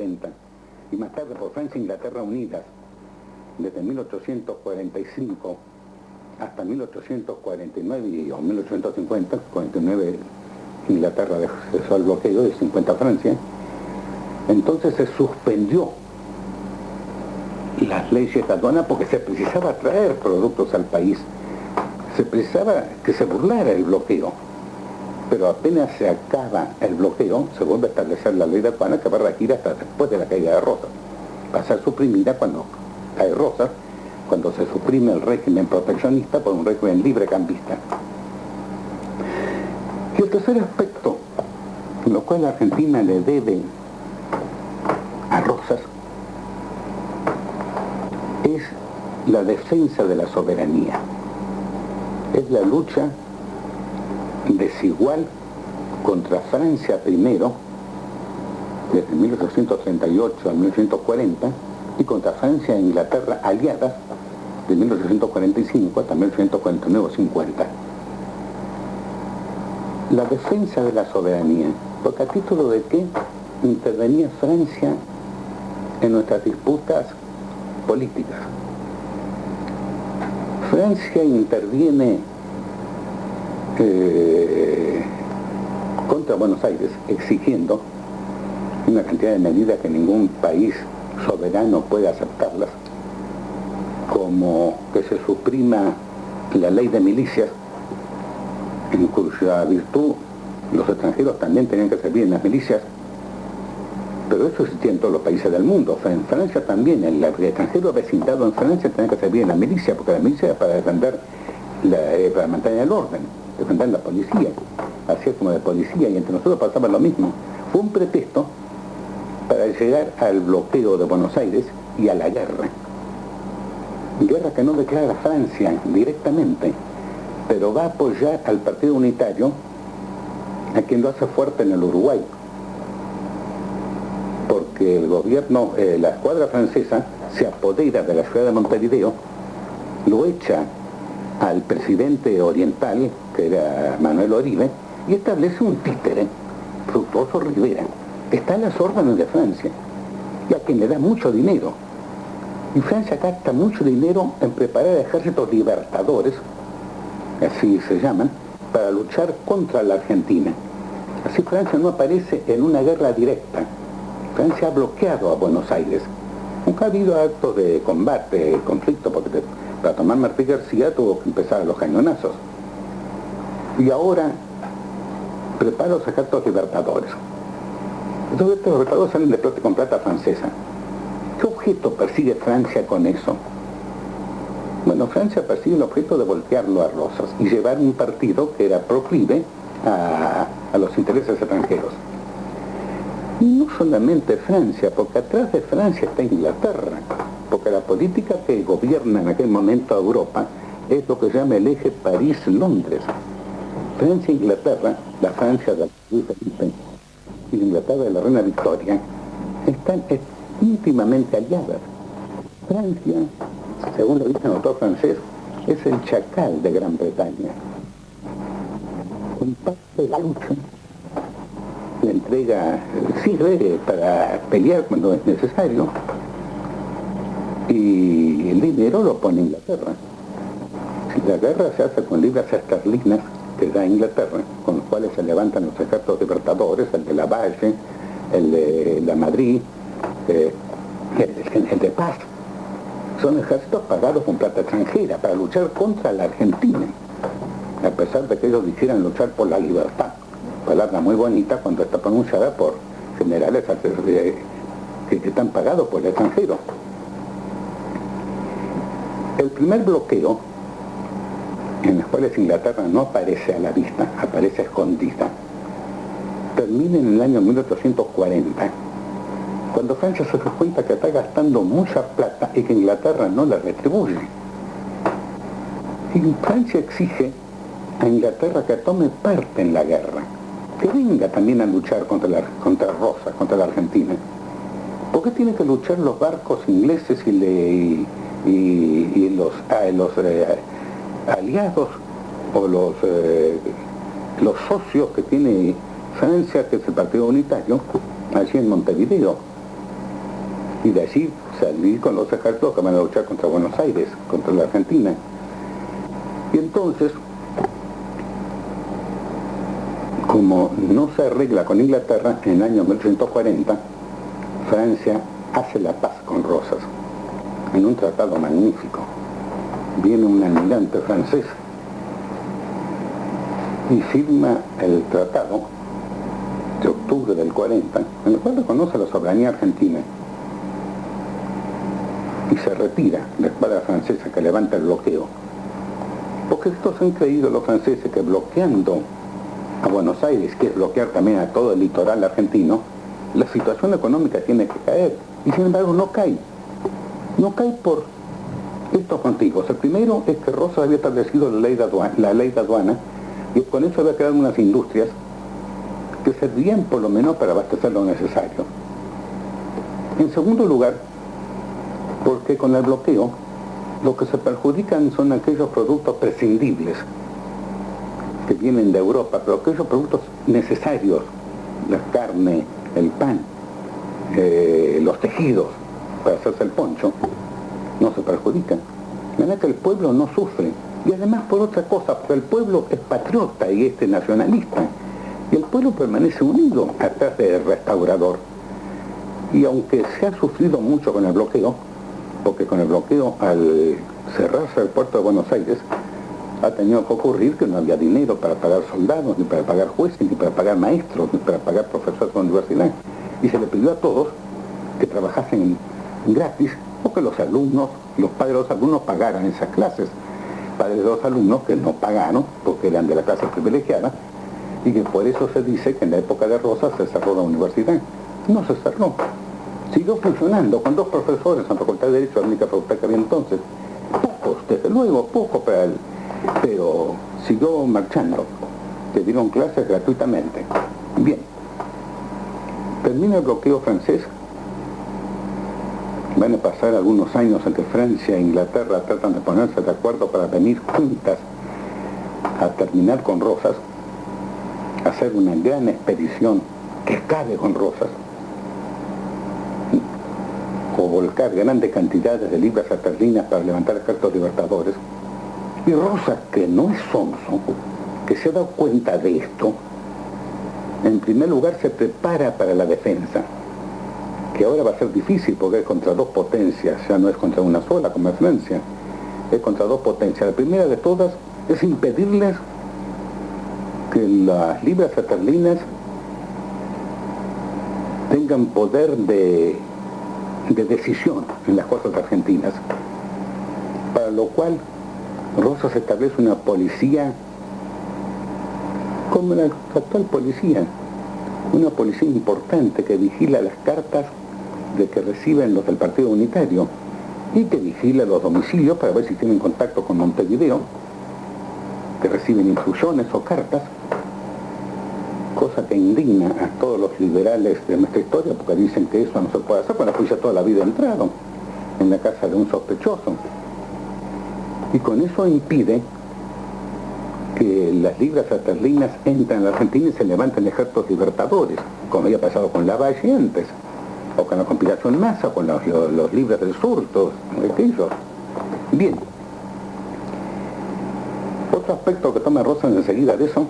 1840, y más tarde por Francia e Inglaterra unidas, desde 1845 hasta 1849 o 1850, 49 Inglaterra cesó el bloqueo y 50 Francia, entonces se suspendió las leyes de aduana porque se precisaba traer productos al país, se precisaba que se burlara el bloqueo, pero apenas se acaba el bloqueo se vuelve a establecer la ley de aduana, que va a regir hasta después de la caída de Rosas. Va a ser suprimida cuando cae Rosas, cuando se suprime el régimen proteccionista por un régimen librecambista. Y el tercer aspecto, en lo cual la Argentina le debe a Rosas, es la defensa de la soberanía. Es la lucha desigual contra Francia primero, desde 1838 a 1840, y contra Francia e Inglaterra aliadas, de 1845 hasta 1849 o 50. La defensa de la soberanía, porque a título de qué intervenía Francia en nuestras disputas políticas. Francia interviene contra Buenos Aires, exigiendo una cantidad de medidas que ningún país soberano puede aceptarlas, como que se suprima la ley de milicias, en cuya virtud los extranjeros también tenían que servir en las milicias, pero eso existía en todos los países del mundo. En Francia también, el extranjero vecindado en Francia tenía que servir en la milicia, porque la milicia era para defender, para mantener el orden, defender la policía, así como de policía, y entre nosotros pasaba lo mismo. Fue un pretexto para llegar al bloqueo de Buenos Aires y a la guerra. Guerra que no declara Francia directamente, pero va a apoyar al Partido Unitario, a quien lo hace fuerte en el Uruguay, porque el gobierno, la escuadra francesa se apodera de la ciudad de Montevideo, lo echa al presidente oriental, que era Manuel Oribe, y establece un títere, Fructuoso Rivera, que está a las órdenes de Francia, y a quien le da mucho dinero. Y Francia gasta mucho dinero en preparar ejércitos libertadores, así se llaman, para luchar contra la Argentina. Así Francia no aparece en una guerra directa. Francia ha bloqueado a Buenos Aires. Nunca ha habido actos de combate, conflicto, porque para tomar Martí García tuvo que empezar a los cañonazos. Y ahora prepara los ejércitos libertadores. Entonces estos libertadores salen de plata con plata francesa. ¿Qué objeto persigue Francia con eso? Bueno, Francia persigue el objeto de voltearlo a Rosas y llevar un partido que era proclive a los intereses extranjeros. Y no solamente Francia, porque atrás de Francia está Inglaterra, porque la política que gobierna en aquel momento a Europa es lo que se llama el eje París-Londres. Francia e Inglaterra, la Francia de Luis Felipe y la Inglaterra de la reina Victoria, están íntimamente aliadas. Francia, según lo dice el autor francés, es el chacal de Gran Bretaña. Con parte de la lucha le entrega sirve para pelear cuando es necesario, y el dinero lo pone Inglaterra. La guerra se hace con libras esterlinas que da Inglaterra, con los cuales se levantan los ejércitos libertadores, el de Lavalle, el de la Madrid, el de Paz. Son ejércitos pagados con plata extranjera para luchar contra la Argentina, a pesar de que ellos quisieran luchar por la libertad. Palabra muy bonita cuando está pronunciada por generales que están pagados por el extranjero. El primer bloqueo, en los cuales Inglaterra no aparece a la vista, aparece escondida, termina en el año 1840, cuando Francia se da cuenta que está gastando mucha plata y que Inglaterra no la retribuye. Y Francia exige a Inglaterra que tome parte en la guerra, que venga también a luchar contra Rosas, contra la Argentina. ¿Por qué tienen que luchar los barcos ingleses y los aliados o los socios que tiene Francia, que es el Partido Unitario, allí en Montevideo? y de allí salir con los ejércitos que van a luchar contra Buenos Aires, contra la Argentina. Y entonces, como no se arregla con Inglaterra, en el año 1840, Francia hace la paz con Rosas, en un tratado magnífico. Viene un almirante francés y firma el tratado de octubre del 40, en el cual reconoce la soberanía argentina y se retira la escuadra francesa que levanta el bloqueo. Porque estos han creído los franceses que bloqueando a Buenos Aires, que es bloquear también a todo el litoral argentino, la situación económica tiene que caer. Y sin embargo no cae. No cae por estos motivos. El primero es que Rosas había establecido la ley de aduana y con eso había creado unas industrias que servían por lo menos para abastecer lo necesario. En segundo lugar, porque con el bloqueo lo que se perjudican son aquellos productos prescindibles que vienen de Europa, pero aquellos productos necesarios, la carne, el pan, los tejidos para hacerse el poncho, no se perjudican. De manera que el pueblo no sufre. Y además por otra cosa, porque el pueblo es patriota y nacionalista. Y el pueblo permanece unido atrás del restaurador. Y aunque se ha sufrido mucho con el bloqueo, porque con el bloqueo al cerrarse el puerto de Buenos Aires, ha tenido que ocurrir que no había dinero para pagar soldados, ni para pagar jueces, ni para pagar maestros, ni para pagar profesores de la universidad. Y se le pidió a todos que trabajasen gratis, o que los alumnos, los padres de los alumnos pagaran esas clases. Padres de los alumnos que no pagaron, porque eran de la clase privilegiada, y que por eso se dice que en la época de Rosas se cerró la universidad. No se cerró. Siguió funcionando con 2 profesores en la Facultad de Derecho, la única facultad que había entonces. Pocos, desde luego, pocos para él, pero siguió marchando. Le dieron clases gratuitamente. Bien. Termina el bloqueo francés. Van a pasar algunos años en que Francia e Inglaterra tratan de ponerse de acuerdo para venir juntas a terminar con Rosas, hacer una gran expedición que acabe con Rosas, o volcar grandes cantidades de libras esterlinas para levantar ejércitos libertadores. Y Rosas, que no es sonso, que se ha dado cuenta de esto, en primer lugar se prepara para la defensa, que ahora va a ser difícil porque es contra 2 potencias, ya no es contra una sola como es Francia, es contra 2 potencias. La primera de todas es impedirles que las libras esterlinas tengan poder de decisión en las costas argentinas, para lo cual Rosas establece una policía como la actual policía, una policía importante que vigila las cartas de que reciben los del Partido Unitario y que vigila los domicilios para ver si tienen contacto con Montevideo, que reciben instrucciones o cartas, cosa que indigna a todos los liberales de nuestra historia, porque dicen que eso no se puede hacer, cuando la policía toda la vida ha entrado en la casa de un sospechoso. Y con eso impide que las libras esterlinas entran a la Argentina y se levanten ejércitos libertadores, como había pasado con Lavalle antes, o con la conspiración Massa, con los libres del sur, todos aquellos. Bien. Otro aspecto que toma Rosas enseguida de eso,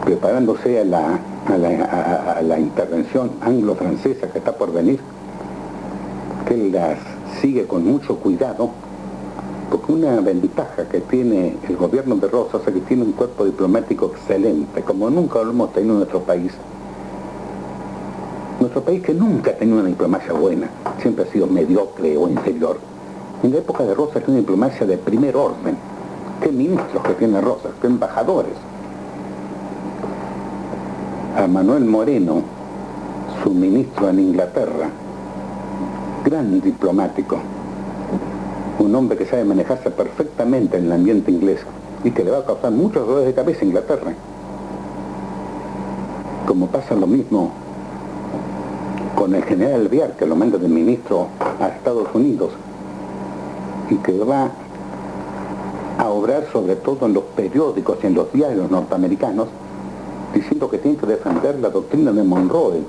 preparándose a la intervención anglo-francesa que está por venir, que él las sigue con mucho cuidado, porque una ventaja que tiene el gobierno de Rosas es que tiene un cuerpo diplomático excelente, como nunca lo hemos tenido en nuestro país. Nuestro país, que nunca ha tenido una diplomacia buena, siempre ha sido mediocre o inferior. En la época de Rosas tiene una diplomacia de primer orden. ¿Qué ministros que tiene Rosas? ¿Qué embajadores? A Manuel Moreno, su ministro en Inglaterra, gran diplomático, un hombre que sabe manejarse perfectamente en el ambiente inglés y que le va a causar muchos dolores de cabeza a Inglaterra. Como pasa lo mismo con el general Alvear, que lo manda de ministro a Estados Unidos y que va a obrar sobre todo en los periódicos y en los diarios norteamericanos, diciendo que tiene que defender la doctrina de Monroe,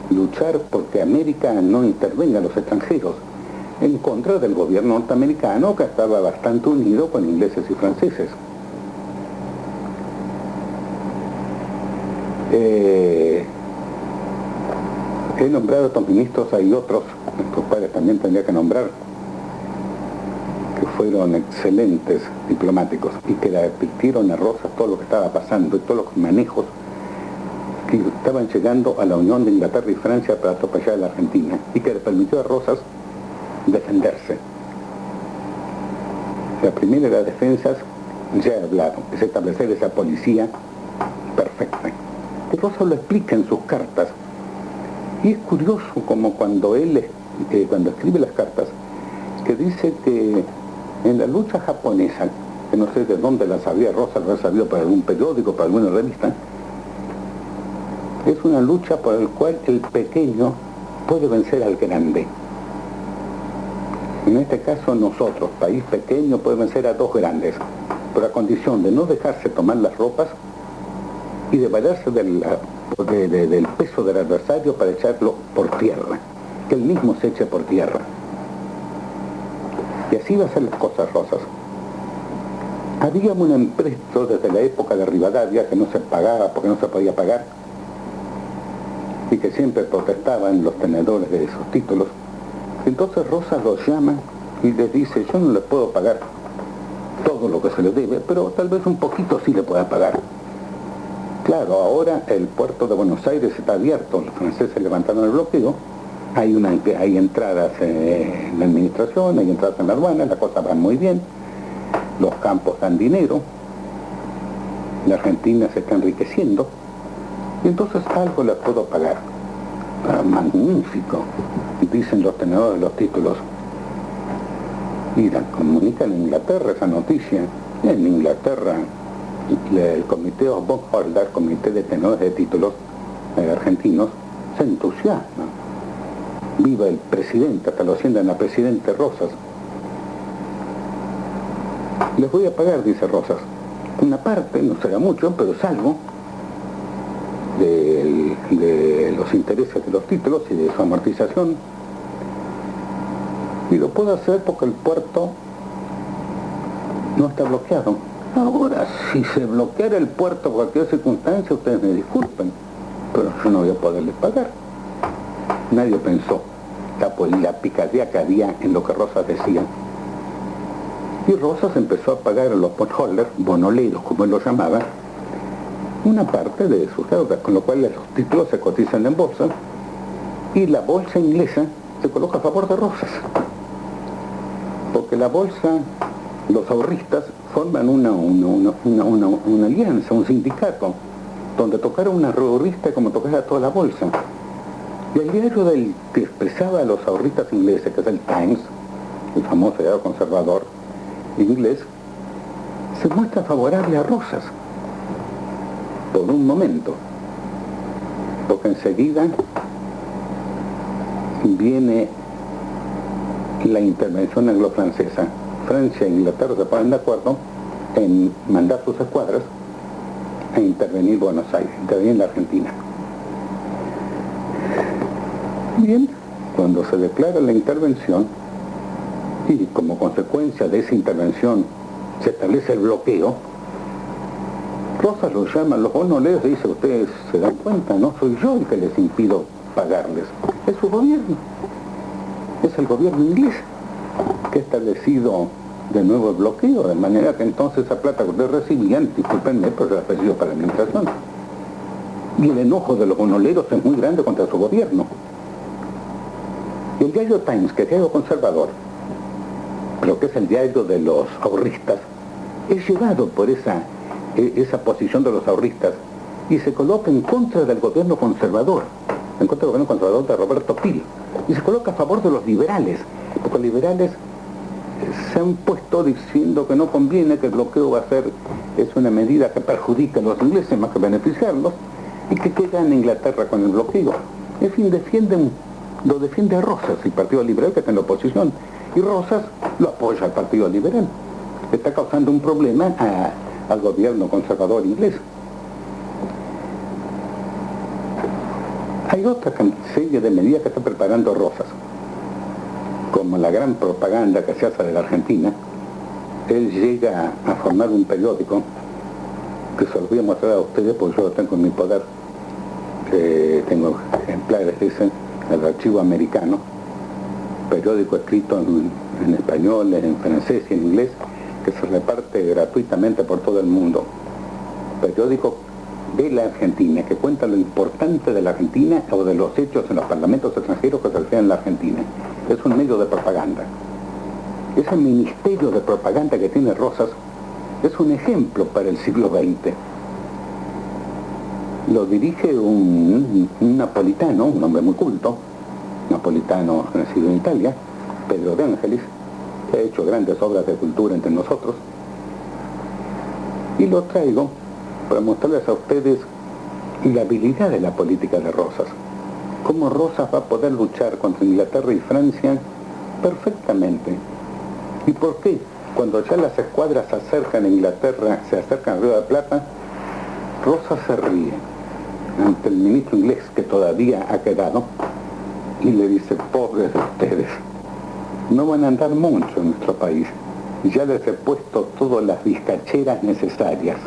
luchar porque América no intervenga a los extranjeros, en contra del gobierno norteamericano, que estaba bastante unido con ingleses y franceses. He nombrado a estos ministros, hay otros, los cuales también tendría que nombrar, que fueron excelentes diplomáticos y que le advirtieron a Rosas todo lo que estaba pasando y todos los manejos que estaban llegando a la unión de Inglaterra y Francia para atropellar a la Argentina, y que le permitió a Rosas defenderse. La primera de las defensas, ya he hablado, es establecer esa policía perfecta. Que Rosas lo explica en sus cartas, y es curioso como cuando él cuando escribe las cartas, que dice que en la lucha japonesa, que no sé de dónde la sabía Rosas, lo había sabido por algún periódico, por alguna revista, es una lucha por la cual el pequeño puede vencer al grande. En este caso nosotros, país pequeño, puede vencer a dos grandes, pero a condición de no dejarse tomar las ropas y de valerse del peso del adversario para echarlo por tierra, que él mismo se eche por tierra. Y así va a ser las cosas, Rosas. Había un empresto desde la época de Rivadavia que no se pagaba porque no se podía pagar, y que siempre protestaban los tenedores de esos títulos. Entonces Rosas los llama y les dice: yo no les puedo pagar todo lo que se les debe, pero tal vez un poquito sí le pueda pagar. Claro, ahora el puerto de Buenos Aires está abierto, los franceses levantaron el bloqueo, hay entradas en la administración, hay entradas en la aduana, la cosa va muy bien, los campos dan dinero, la Argentina se está enriqueciendo, y entonces algo les puedo pagar. Magnífico, dicen los tenedores de los títulos, y la comunican en Inglaterra esa noticia. En Inglaterra el comité of bondholders, comité de tenedores de títulos argentinos, se entusiasma. Viva el presidente, hasta lo sientan a presidente Rosas. Les voy a pagar, dice Rosas, una parte, no será mucho, pero es algo de los intereses de los títulos y de su amortización, y lo puedo hacer porque el puerto no está bloqueado. Ahora, si se bloqueara el puerto por cualquier circunstancia, ustedes me disculpen, pero yo no voy a poderles pagar. Nadie pensó la picardía que había en lo que Rosas decía. Y Rosas empezó a pagar a los bondholders, bonoleros como él los llamaba, una parte de sus deudas, con lo cual los títulos se cotizan en bolsa y la bolsa inglesa se coloca a favor de Rosas, porque la bolsa, los ahorristas forman una alianza, un sindicato, donde tocara una ahorrista como tocara toda la bolsa. Y el diario que expresaba a los ahorristas ingleses, que es el Times, el famoso diario conservador inglés, se muestra favorable a Rosas por un momento, porque enseguida viene la intervención anglo-francesa. Francia e Inglaterra se ponen de acuerdo en mandar sus escuadras a intervenir Buenos Aires, intervenir en la Argentina. Bien, cuando se declara la intervención y como consecuencia de esa intervención se establece el bloqueo, Rosas los llama a los bonoleros y dice: ustedes se dan cuenta, no soy yo el que les impido pagarles, es su gobierno, es el gobierno inglés que ha establecido de nuevo el bloqueo, de manera que entonces esa plata que ustedes recibían, discúlpenme, pero se la pedido para la administración. Y el enojo de los bonoleros es muy grande contra su gobierno. Y el diario Times, que es diario conservador, pero que es el diario de los ahorristas, es llevado por esa posición de los ahorristas y se coloca en contra del gobierno conservador, en contra del gobierno conservador de Roberto Peel, y se coloca a favor de los liberales, porque los liberales se han puesto diciendo que no conviene, que el bloqueo es una medida que perjudica a los ingleses más que beneficiarlos, y que queda en Inglaterra con el bloqueo. En fin, lo defiende a Rosas, el Partido Liberal, que está en la oposición, y Rosas lo apoya al Partido Liberal. Está causando un problema al gobierno conservador inglés. Hay otra serie de medidas que está preparando Rosas, como la gran propaganda que se hace de la Argentina. Él llega a formar un periódico que se los voy a mostrar a ustedes porque yo lo tengo en mi poder. Tengo ejemplares, dicen, el archivo americano, periódico escrito en español, en francés y en inglés, que se reparte gratuitamente por todo el mundo. Periódico de la Argentina, que cuenta lo importante de la Argentina o de los hechos en los parlamentos extranjeros que se refieren a la Argentina. Es un medio de propaganda. Ese ministerio de propaganda que tiene Rosas es un ejemplo para el siglo XX. Lo dirige un napolitano, un hombre muy culto, napolitano nacido en Italia, Pedro de Ángelis, que ha hecho grandes obras de cultura entre nosotros. Y lo traigo para mostrarles a ustedes la habilidad de la política de Rosas. Cómo Rosas va a poder luchar contra Inglaterra y Francia perfectamente. ¿Y por qué? Cuando ya las escuadras se acercan a Inglaterra, se acercan a Río de la Plata, Rosas se ríe ante el ministro inglés que todavía ha quedado y le dice: pobres de ustedes, no van a andar mucho en nuestro país, ya les he puesto todas las vizcacheras necesarias.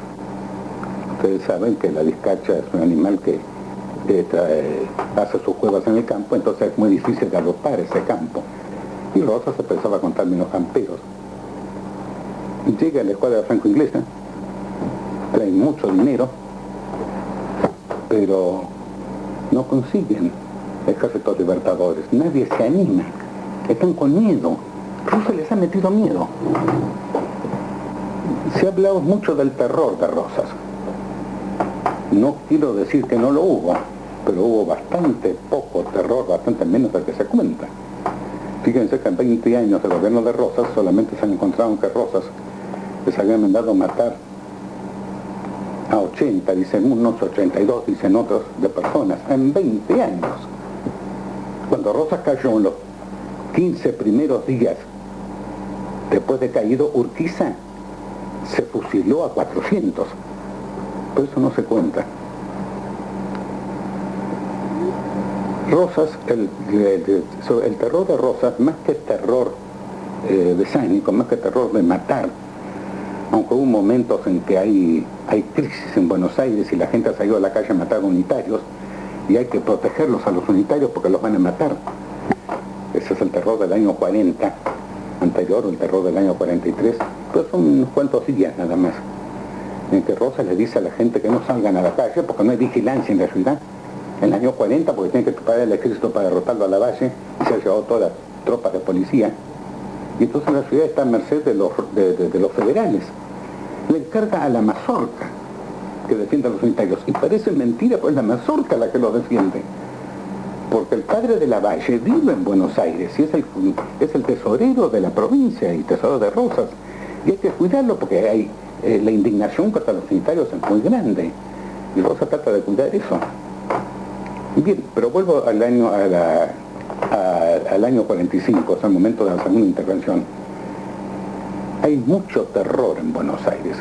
Ustedes saben que la vizcacha es un animal que hace sus cuevas en el campo, entonces es muy difícil galopar ese campo. Y Rosas se pensaba con términos camperos. Llega la escuadra franco-inglesa, traen mucho dinero, pero no consiguen ejércitos libertadores. Nadie se anima, están con miedo. Rosas les ha metido miedo. Se ha hablado mucho del terror de Rosas. No quiero decir que no lo hubo, pero hubo bastante poco terror, bastante menos del que se cuenta. Fíjense que en 20 años de gobierno de Rosas solamente se han encontrado que Rosas les habían mandado matar a 80, dicen unos, 82, dicen otros, de personas, en 20 años. Cuando Rosas cayó en los 15 primeros días, después de caído Urquiza, se fusiló a 400. Pero eso no se cuenta. Rosas, el terror de Rosas, más que terror de sánico, más que terror de matar, aunque hubo momentos en que hay crisis en Buenos Aires y la gente ha salido a la calle a matar unitarios y hay que protegerlos a los unitarios porque los van a matar. Ese es el terror del año 40, anterior, el terror del año 43, pero son unos cuantos días nada más, en que Rosas le dice a la gente que no salgan a la calle porque no hay vigilancia en la ciudad. En el año 40, porque tiene que preparar el ejército para derrotarlo a Lavalle, y se ha llevado todas las tropas de policía. Y entonces la ciudad está a merced de los federales. Le encarga a la mazorca que defienda a los unitarios. Y parece mentira, pues es la mazorca la que los defiende. Porque el padre de Lavalle vive en Buenos Aires y es el tesorero de la provincia y tesorero de Rosas. Y hay que cuidarlo porque hay la indignación contra los unitarios es muy grande. Y Rosas trata de cuidar eso. Bien, pero vuelvo al año 45, o sea, al momento de la segunda intervención. Hay mucho terror en Buenos Aires.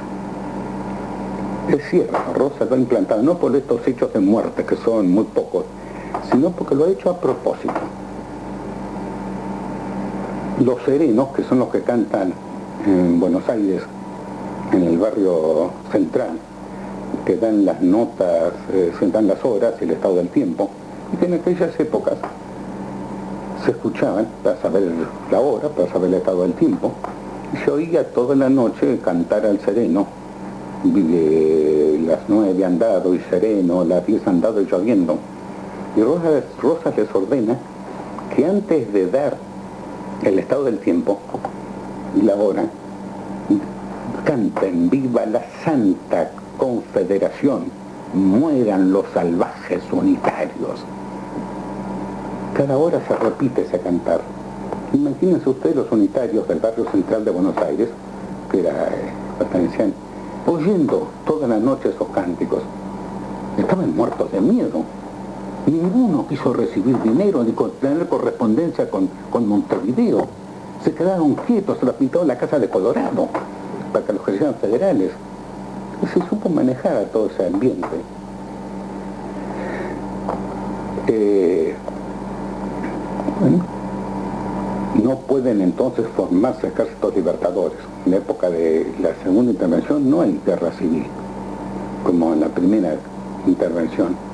Es cierto, Rosas lo ha implantado, no por estos hechos de muerte, que son muy pocos, sino porque lo ha hecho a propósito. Los serenos, que son los que cantan en Buenos Aires, en el barrio central, que dan las notas, dan las horas y el estado del tiempo, y que en aquellas épocas se escuchaban para saber la hora, para saber el estado del tiempo, y se oía toda la noche cantar al sereno, las 9 han dado y sereno, las 10 han dado y lloviendo. Y Rosas les ordena que antes de dar el estado del tiempo y la hora, canten viva la Santa Confederación, mueran los salvajes unitarios. Cada hora se repite ese cantar. Imagínense ustedes los unitarios del barrio central de Buenos Aires, que pertenecían, oyendo toda la noche esos cánticos. Estaban muertos de miedo. Ninguno quiso recibir dinero ni tener correspondencia con Montevideo. Se quedaron quietos, se la pintó la casa de Colorado para que los ejercieran federales. Y se supo manejar a todo ese ambiente. Bueno, no pueden entonces formarse ejércitos libertadores. En la época de la segunda intervención no hay guerra civil, como en la primera intervención.